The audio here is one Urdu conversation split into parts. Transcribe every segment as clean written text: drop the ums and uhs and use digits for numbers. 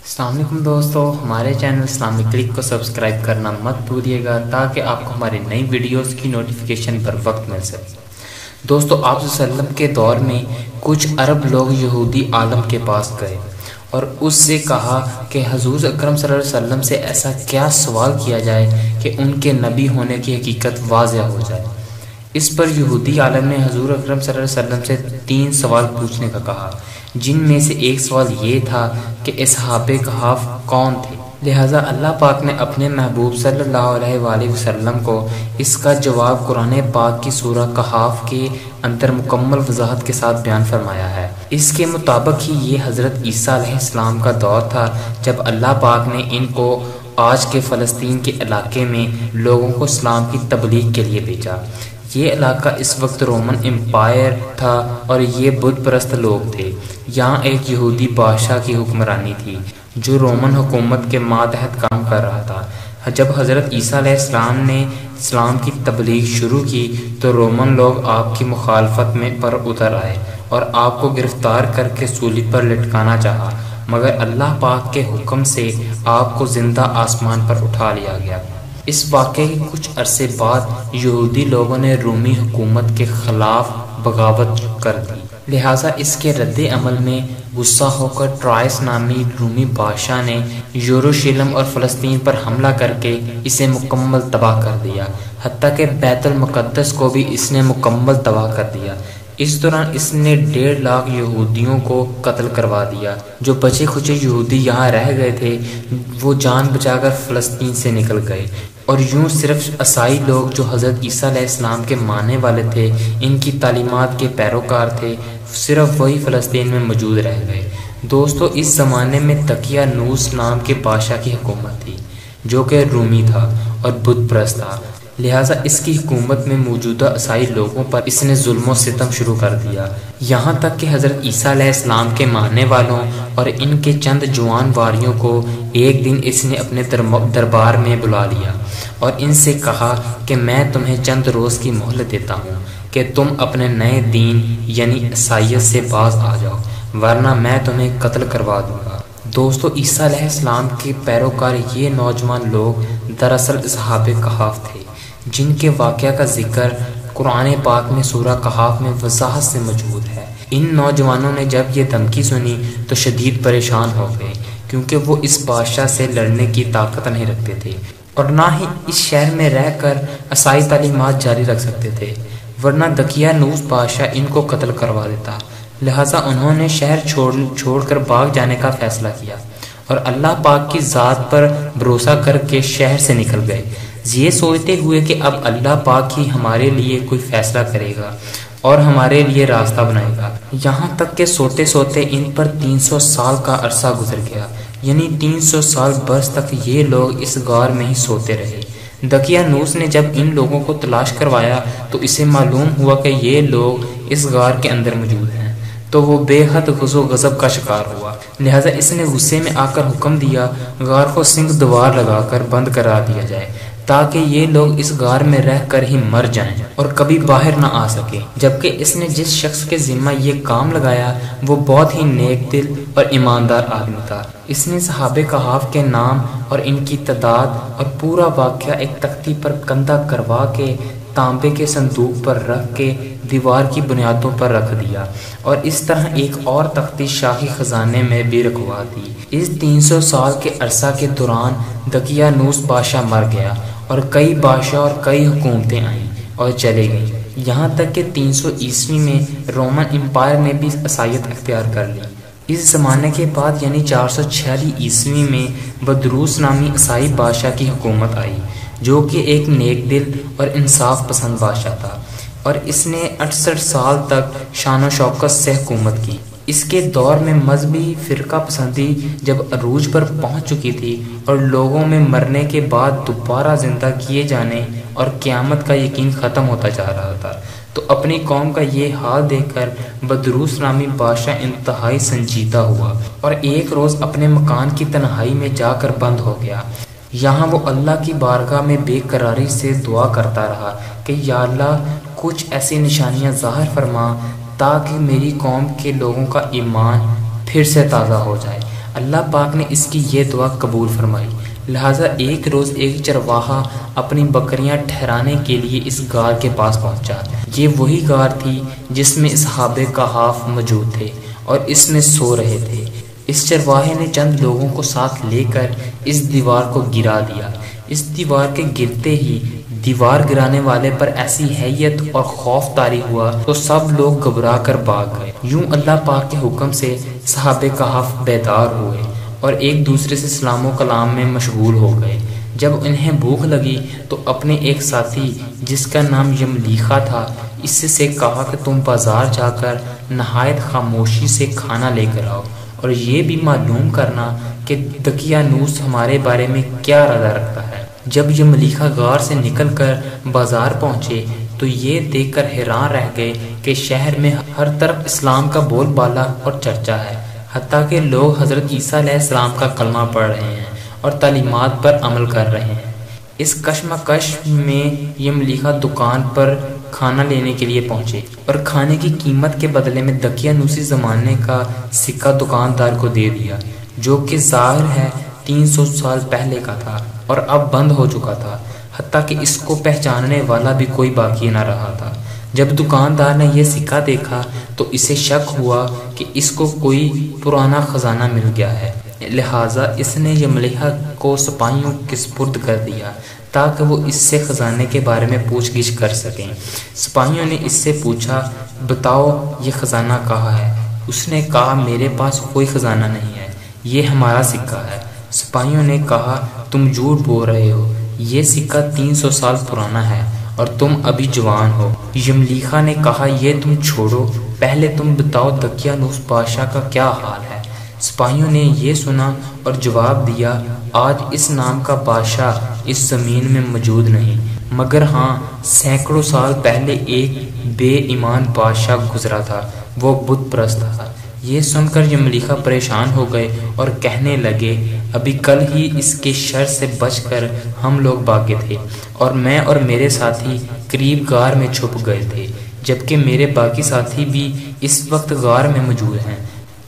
السلام علیکم دوستو، ہمارے چینل اسلامک کلک کو سبسکرائب کرنا مت بھولیے گا تاکہ آپ کو ہماری نئی ویڈیوز کی نوٹیفیکیشن پر وقت مل سکے۔ دوستو، آپ صلی اللہ علیہ وسلم کے دور میں کچھ عرب لوگ یہودی عالم کے پاس گئے اور اس سے کہا کہ حضور اکرم صلی اللہ علیہ وسلم سے ایسا کیا سوال کیا جائے کہ ان کے نبی ہونے کی حقیقت واضح ہو جائے۔ اس پر یہودی عالم نے حضور اکرم صلی اللہ علیہ وسلم سے 3 سوال پوچھنے کا کہا، جن میں سے ایک سوال یہ تھا کہ اصحاب کہف کون تھے۔ لہٰذا اللہ پاک نے اپنے محبوب صلی اللہ علیہ وآلہ وسلم کو اس کا جواب قرآن پاک کی سورہ کہف کے اندر مکمل وضاحت کے ساتھ بیان فرمایا ہے۔ اس کے مطابق ہی یہ حضرت عیسیٰ علیہ السلام کا دور تھا جب اللہ پاک نے ان کو آج کے فلسطین کے علاقے میں لوگوں کو اسلام کی تبلیغ کے لیے بھیجا۔ یہ علاقہ اس وقت رومن امپائر تھا اور یہ بت پرست لوگ تھے۔ یہاں ایک یہودی بادشاہ کی حکمرانی تھی جو رومن حکومت کے ماتحت کام کر رہا تھا۔ جب حضرت عیسیٰ علیہ السلام نے اسلام کی تبلیغ شروع کی تو رومن لوگ آپ کی مخالفت میں پر اتر آئے اور آپ کو گرفتار کر کے سولی پر لٹکانا چاہا، مگر اللہ پاک کے حکم سے آپ کو زندہ آسمان پر اٹھا لیا گیا۔ اس واقعے کے کچھ عرصے بعد یہودی لوگوں نے رومی حکومت کے خلاف بغاوت کر دی، لہٰذا اس کے رد عمل میں غصہ ہو کر ٹرائس نامی رومی بادشاہ نے یروشلم اور فلسطین پر حملہ کر کے اسے مکمل تباہ کر دیا، حتیٰ کہ بیت المقدس کو بھی اس نے مکمل تباہ کر دیا۔ اس دوران اس نے 1.5 لاکھ یہودیوں کو قتل کروا دیا۔ جو بچے کھچے یہودی یہاں رہ گئے تھے وہ جان بچا کر فلسطین سے نکل گئے، اور یوں صرف عیسائی لوگ جو حضرت عیسیٰ علیہ السلام کے ماننے والے تھے، ان کی تعلیمات کے پیروکار تھے، صرف وہی فلسطین میں موجود رہ گئے۔ دوستو، اس زمانے میں دقیانوس نام کے بادشاہ کی حکومت تھی جو کہ رومی تھا اور بت پرست تھا، لہٰذا اس کی حکومت میں موجودہ عیسائی لوگوں پر اس نے ظلم و ستم شروع کر دیا، یہاں تک کہ حضرت عیسیٰ علیہ السلام کے ماننے والوں اور ان کے چند جوان واریوں کو ایک دن اس نے اپنے دربار میں بلا لیا اور ان سے کہا کہ میں تمہیں چند روز کی مہلت دیتا ہوں کہ تم اپنے نئے دین یعنی عیسائیت سے باز آ جاؤ، ورنہ میں تمہیں قتل کروا دوں گا۔ دوستو، عیسیٰ علیہ السلام کے پیروکار یہ نوجوان لوگ دراصل اصحاب کہف تھے، جن کے واقعہ کا ذکر قرآن پاک میں سورہ کہف میں وضاحت سے موجود ہے۔ ان نوجوانوں نے جب یہ دھمکی سنی تو شدید پریشان ہو گئے، کیونکہ وہ اس بادشاہ سے لڑنے کی طاقت نہیں رکھتے تھے اور نہ ہی اس شہر میں رہ کر عیسائی تعلیمات جاری رکھ سکتے تھے، ورنہ دقیانوس بادشاہ ان کو قتل کروا دیتا۔ لہٰذا انہوں نے شہر چھوڑ کر بھاگ جانے کا فیصلہ کیا اور اللہ پاک کی ذات پر بھروسہ کر کے شہر سے نکل گئے، یہ سوچتے ہوئے کہ اب اللہ پاک ہی ہمارے لیے کوئی فیصلہ کرے گا اور ہمارے لیے راستہ بنائے گا۔ یہاں تک کہ سوتے سوتے ان پر 300 سال کا عرصہ گزر گیا، یعنی 300 سال برس تک یہ لوگ اس غار میں ہی سوتے رہے۔ دقیانوس نے جب ان لوگوں کو تلاش کروایا تو اسے معلوم ہوا کہ یہ لوگ اس غار کے اندر موجود ہیں، تو وہ بے حد غضب و غضب کا شکار ہوا، لہٰذا اس نے غصے میں آ کر حکم دیا غار کو سنگ دوار لگا کر بند کرا دیا جائے تاکہ یہ لوگ اس غار میں رہ کر ہی مر جائیں اور کبھی باہر نہ آ سکیں۔ جبکہ اس نے جس شخص کے ذمہ یہ کام لگایا وہ بہت ہی نیک دل اور ایماندار آدمی تھا۔ اس نے صحابہ کہف کے نام اور ان کی تعداد اور پورا واقعہ ایک تختی پر کندہ کروا کے تانبے کے صندوق پر رکھ کے دیوار کی بنیادوں پر رکھ دیا، اور اس طرح ایک اور تختی شاہی خزانے میں بھی رکھوا دی۔ اس 300 سال کے عرصہ کے دوران دقیانوس بادشاہ مر گیا اور کئی بادشاہ اور کئی حکومتیں آئیں اور چلے گئیں، یہاں تک کہ 300 عیسوی میں رومن امپائر نے بھی عیسائیت اختیار کر لی۔ اس زمانے کے بعد یعنی 446 عیسوی میں بدروس نامی عیسائی بادشاہ کی حکومت آئی، جو کہ ایک نیک دل اور انصاف پسند بادشاہ تھا، اور اس نے 68 سال تک شان و شوکت سے حکومت کی۔ اس کے دور میں مذہبی فرقہ پسندی جب عروج پر پہنچ چکی تھی اور لوگوں میں مرنے کے بعد دوبارہ زندہ کیے جانے اور قیامت کا یقین ختم ہوتا جا رہا تھا، تو اپنی قوم کا یہ حال دیکھ کر بدروس نامی بادشاہ انتہائی سنجیدہ ہوا اور ایک روز اپنے مکان کی تنہائی میں جا کر بند ہو گیا۔ یہاں وہ اللہ کی بارگاہ میں بے قراری سے دعا کرتا رہا کہ یا اللہ، کچھ ایسی نشانیاں ظاہر فرما تاکہ میری قوم کے لوگوں کا ایمان پھر سے تازہ ہو جائے۔ اللہ پاک نے اس کی یہ دعا قبول فرمائی۔ لہٰذا ایک روز ایک چرواہا اپنی بکریاں ٹھہرانے کے لیے اس غار کے پاس پہنچا۔ یہ وہی غار تھی جس میں اصحاب کہف موجود تھے اور اس میں سو رہے تھے۔ اس چرواہے نے چند لوگوں کو ساتھ لے کر اس دیوار کو گرا دیا۔ اس دیوار کے گرتے ہی دیوار گرانے والے پر ایسی حیت اور خوف طاری ہوا تو سب لوگ گھبرا کر بھاگ گئے۔ یوں اللہ پاک کے حکم سے اصحاب کہف بیدار ہوئے اور ایک دوسرے سے سلام و کلام میں مشغول ہو گئے۔ جب انہیں بھوک لگی تو اپنے ایک ساتھی جس کا نام یملیخا تھا اس سے کہا کہ تم بازار جا کر نہایت خاموشی سے کھانا لے کر آؤ اور یہ بھی معلوم کرنا کہ دقیانوس ہمارے بارے میں کیا ارادہ رکھتا ہے۔ جب یملیخا غار سے نکل کر بازار پہنچے تو یہ دیکھ کر حیران رہ گئے کہ شہر میں ہر طرف اسلام کا بول بالا اور چرچا ہے، حتیٰ کہ لوگ حضرت عیسیٰ علیہ السلام کا کلمہ پڑھ رہے ہیں اور تعلیمات پر عمل کر رہے ہیں۔ اس کشمکش میں یملیخا دکان پر کھانا لینے کے لیے پہنچے اور کھانے کی قیمت کے بدلے میں دقیانوسی زمانے کا سکہ دکاندار کو دے دیا، جو کہ ظاہر ہے 300 سال پہلے کا تھا اور اب بند ہو چکا تھا، حتیٰ کہ اس کو پہچاننے والا بھی کوئی باقی نہ رہا تھا۔ جب دکاندار نے یہ سکہ دیکھا تو اسے شک ہوا کہ اس کو کوئی پرانا خزانہ مل گیا ہے، لہٰذا اس نے یملیخا کو سپاہیوں کے سپرد کر دیا تاکہ وہ اس سے خزانے کے بارے میں پوچھ گچھ کر سکیں۔ سپاہیوں نے اس سے پوچھا، بتاؤ یہ خزانہ کہاں ہے؟ اس نے کہا، میرے پاس کوئی خزانہ نہیں ہے، یہ ہمارا سکہ ہے۔ سپاہیوں نے کہا، تم جھوٹ بول رہے ہو، یہ سکہ 300 سال پرانا ہے اور تم ابھی جوان ہو۔ یملیخا نے کہا، یہ تم چھوڑو، پہلے تم بتاؤ دقیانوس بادشاہ کا کیا حال ہے؟ سپاہیوں نے یہ سنا اور جواب دیا، آج اس نام کا بادشاہ اس زمین میں موجود نہیں، مگر ہاں سینکڑوں سال پہلے ایک بے ایمان بادشاہ گزرا تھا، وہ بت پرست تھا۔ یہ سن کر یملیخا پریشان ہو گئے اور کہنے لگے، ابھی کل ہی اس کے شر سے بچ کر ہم لوگ بھاگے تھے اور میں اور میرے ساتھی قریب غار میں چھپ گئے تھے، جبکہ میرے باقی ساتھی بھی اس وقت غار میں موجود ہیں۔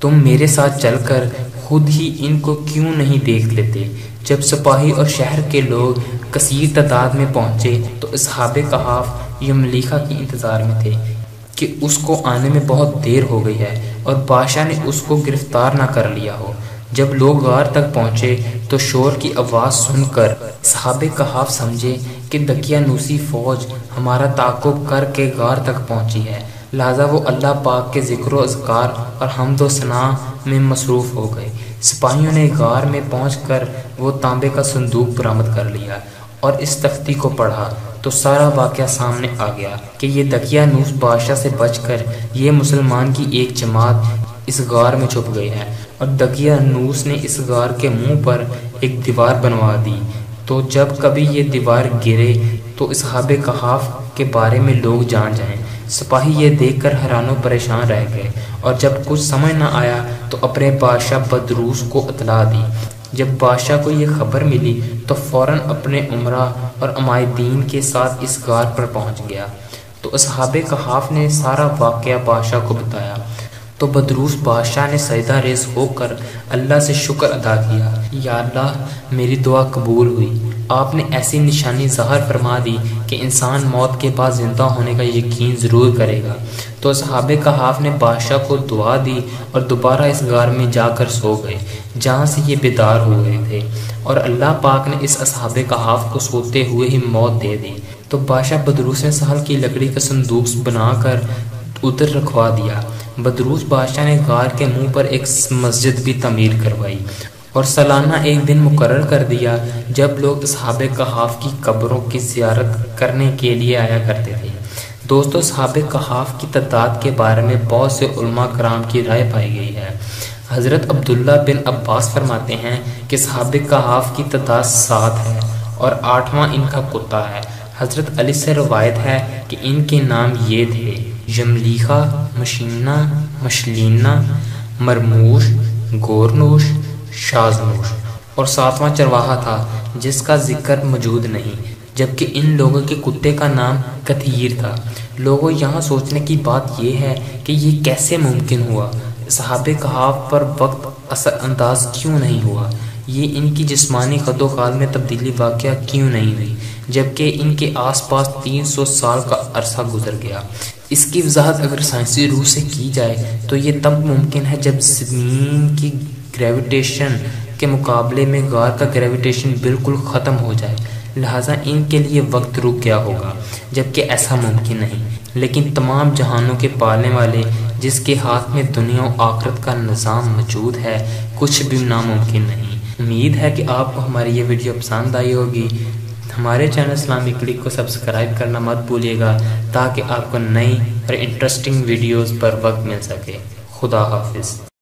تم میرے ساتھ چل کر خود ہی ان کو کیوں نہیں دیکھ لیتے؟ جب سپاہی اور شہر کے لوگ کثیر تعداد میں پہنچے تو اصحاب کہف یملیخا کے انتظار میں تھے کہ اس کو آنے میں بہت دیر ہو گئی ہے اور بادشاہ نے اس کو گرفتار نہ کر لیا ہو۔ جب لوگ غار تک پہنچے تو شور کی آواز سن کر اصحاب کہف سمجھے کہ دقیانوسی فوج ہمارا تعاقب کر کے غار تک پہنچی ہے، لہذا وہ اللہ پاک کے ذکر و اذکار اور حمد و ثنا میں مصروف ہو گئے۔ سپاہیوں نے غار میں پہنچ کر وہ تانبے کا صندوق برآمد کر لیا اور اس تختی کو پڑھا تو سارا واقعہ سامنے آ گیا کہ یہ دقیانوس بادشاہ سے بچ کر یہ مسلمان کی ایک جماعت اس غار میں چھپ گئی ہے اور دقیانوس نے اس غار کے منہ پر ایک دیوار بنوا دی، تو جب کبھی یہ دیوار گرے تو اصحاب کہف کے بارے میں لوگ جان جائیں۔ سپاہی یہ دیکھ کر حیران و پریشان رہ گئے اور جب کچھ سمجھ نہ آیا تو اپنے بادشاہ بدروس کو اطلاع دی۔ جب بادشاہ کو یہ خبر ملی تو فوراً اپنے امراء اور عمائدین کے ساتھ اس غار پر پہنچ گیا۔ تو اصحاب کہف نے سارا واقعہ بادشاہ کو بتایا تو بدروس بادشاہ نے سجدہ ریز ہو کر اللہ سے شکر ادا کیا، یا اللہ میری دعا قبول ہوئی، آپ نے ایسی نشانی ظاہر فرما دی کہ انسان موت کے بعد زندہ ہونے کا یقین ضرور کرے گا۔ تو اصحاب کہف نے بادشاہ کو دعا دی اور دوبارہ اس غار میں جا کر سو گئے جہاں سے یہ بیدار ہوئے تھے، اور اللہ پاک نے اس اصحاب کہف کو سوتے ہوئے ہی موت دے دی۔ تو بادشاہ بدروس نے سہل کی لکڑی کا صندوق بنا کر ادھر رکھوا دیا۔ بدروس بادشاہ نے غار کے منہ پر ایک مسجد بھی تعمیر کروائی اور سالانہ ایک دن مقرر کر دیا جب لوگ اصحاب کہف کی قبروں کی زیارت کرنے کے لیے آیا کرتے تھے۔ دوستو، اصحاب کہف کی تعداد کے بارے میں بہت سے علماء کرام کی رائے پائی گئی ہے۔ حضرت عبداللہ بن عباس فرماتے ہیں کہ اصحاب کہف کی تعداد 7 ہے اور 8واں ان کا کتا ہے۔ حضرت علی سے روایت ہے کہ ان کے نام یہ تھے: یملیخا، مشینہ، مشلینہ، مرموش، گورنوش، شازنوش، اور 7واں چرواہا تھا جس کا ذکر موجود نہیں، جبکہ ان لوگوں کے کتے کا نام کثیر تھا۔ لوگوں، یہاں سوچنے کی بات یہ ہے کہ یہ کیسے ممکن ہوا؟ اصحاب کہف پر وقت اثر انداز کیوں نہیں ہوا؟ یہ ان کی جسمانی قد و خال میں تبدیلی واقعہ کیوں نہیں ہوئی جبکہ ان کے آس پاس 300 سال کا عرصہ گزر گیا؟ اس کی وضاحت اگر سائنسی روح سے کی جائے تو یہ تب ممکن ہے جب زمین کی گریویٹیشن کے مقابلے میں غار کا گریویٹیشن بالکل ختم ہو جائے، لہٰذا ان کے لیے وقت رک گیا ہوگا، جبکہ ایسا ممکن نہیں۔ لیکن تمام جہانوں کے پالنے والے جس کے ہاتھ میں دنیا و آخرت کا نظام موجود ہے، کچھ بھی ناممکن نہیں۔ امید ہے کہ آپ کو ہماری یہ ویڈیو پسند آئی ہوگی۔ ہمارے چینل اسلامی کلک کو سبسکرائب کرنا مت بھولیے گا تاکہ آپ کو نئی اور انٹرسٹنگ ویڈیوز پر وقت مل سکے۔ خدا حافظ۔